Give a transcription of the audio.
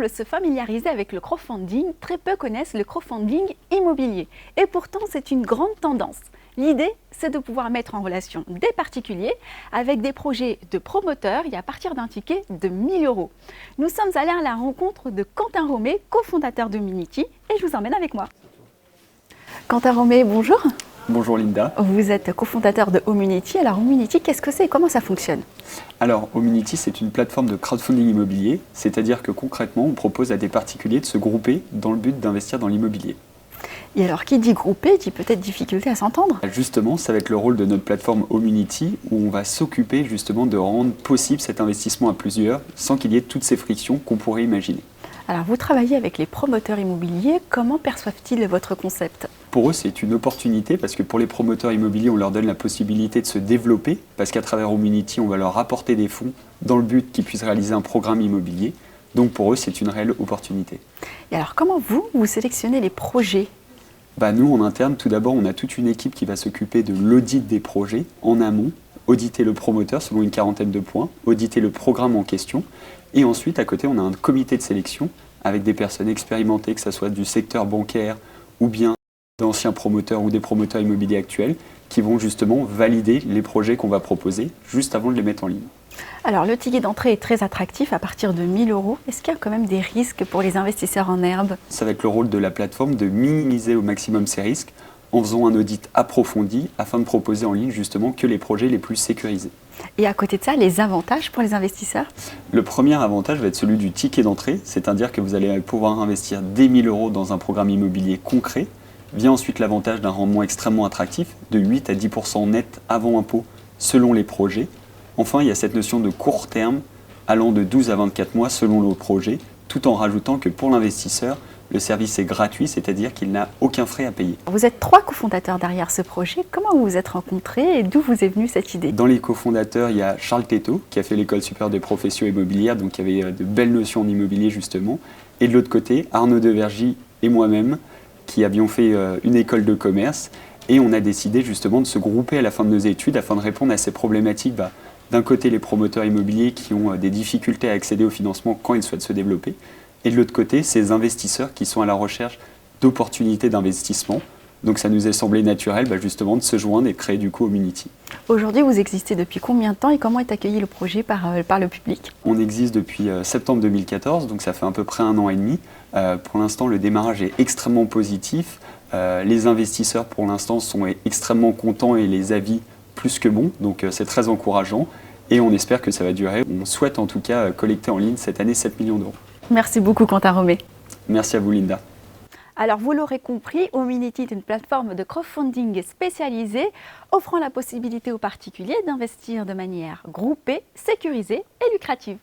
semblent se familiariser avec le crowdfunding, très peu connaissent le crowdfunding immobilier. Et pourtant, c'est une grande tendance. L'idée, c'est de pouvoir mettre en relation des particuliers avec des projets de promoteurs et à partir d'un ticket de 1 000 €. Nous sommes allés à la rencontre de Quentin Romé, cofondateur de Homunity, et je vous emmène avec moi. Quentin Romé, bonjour. Bonjour Linda. Vous êtes cofondateur de Homunity. Alors Homunity, qu'est-ce que c'est et comment ça fonctionne? Alors Homunity, c'est une plateforme de crowdfunding immobilier, c'est-à-dire que concrètement, on propose à des particuliers de se grouper dans le but d'investir dans l'immobilier. Et alors, qui dit groupé, dit peut-être difficulté à s'entendre? Justement, ça va être le rôle de notre plateforme Homunity, où on va s'occuper justement de rendre possible cet investissement à plusieurs, sans qu'il y ait toutes ces frictions qu'on pourrait imaginer. Alors, vous travaillez avec les promoteurs immobiliers. Comment perçoivent-ils votre concept? Pour eux, c'est une opportunité parce que pour les promoteurs immobiliers, on leur donne la possibilité de se développer parce qu'à travers Homunity, on va leur apporter des fonds dans le but qu'ils puissent réaliser un programme immobilier. Donc pour eux, c'est une réelle opportunité. Et alors, comment vous sélectionnez les projets? Nous, en interne, tout d'abord, on a toute une équipe qui va s'occuper de l'audit des projets en amont, auditer le promoteur selon une quarantaine de points, auditer le programme en question. Et ensuite, à côté, on a un comité de sélection avec des personnes expérimentées, que ce soit du secteur bancaire ou bien d'anciens promoteurs ou des promoteurs immobiliers actuels, qui vont justement valider les projets qu'on va proposer juste avant de les mettre en ligne. Alors, le ticket d'entrée est très attractif à partir de 1 000 €. Est-ce qu'il y a quand même des risques pour les investisseurs en herbe? Ça va être le rôle de la plateforme de minimiser au maximum ces risques en faisant un audit approfondi afin de proposer en ligne justement que les projets les plus sécurisés. Et à côté de ça, les avantages pour les investisseurs? Le premier avantage va être celui du ticket d'entrée, c'est-à-dire que vous allez pouvoir investir dès 1 000 € dans un programme immobilier concret. Vient ensuite l'avantage d'un rendement extrêmement attractif, de 8 à 10% net avant impôt selon les projets. Enfin, il y a cette notion de court terme allant de 12 à 24 mois selon le projet, tout en rajoutant que pour l'investisseur, le service est gratuit, c'est-à-dire qu'il n'a aucun frais à payer. Vous êtes 3 cofondateurs derrière ce projet. Comment vous vous êtes rencontrés et d'où vous est venue cette idée? Dans les cofondateurs, il y a Charles Thétot, qui a fait l'École supérieure des professions immobilières, donc qui avait de belles notions en immobilier justement. Et de l'autre côté, Arnaud Devergy et moi-même, qui avions fait une école de commerce. Et on a décidé justement de se grouper à la fin de nos études afin de répondre à ces problématiques. D'un côté, les promoteurs immobiliers qui ont des difficultés à accéder au financement quand ils souhaitent se développer. Et de l'autre côté, ces investisseurs qui sont à la recherche d'opportunités d'investissement. Donc ça nous est semblé naturel justement de se joindre et de créer du coup Homunity. Aujourd'hui, vous existez depuis combien de temps et comment est accueilli le projet par le public? On existe depuis septembre 2014, donc ça fait à peu près 1 an et demi. Pour l'instant, le démarrage est extrêmement positif. Les investisseurs, pour l'instant, sont extrêmement contents et les avis plus que bons. Donc c'est très encourageant et on espère que ça va durer. On souhaite en tout cas collecter en ligne cette année 7 millions d'euros. Merci beaucoup, Quentin Romé. Merci à vous, Linda. Alors, vous l'aurez compris, Homunity est une plateforme de crowdfunding spécialisée offrant la possibilité aux particuliers d'investir de manière groupée, sécurisée et lucrative.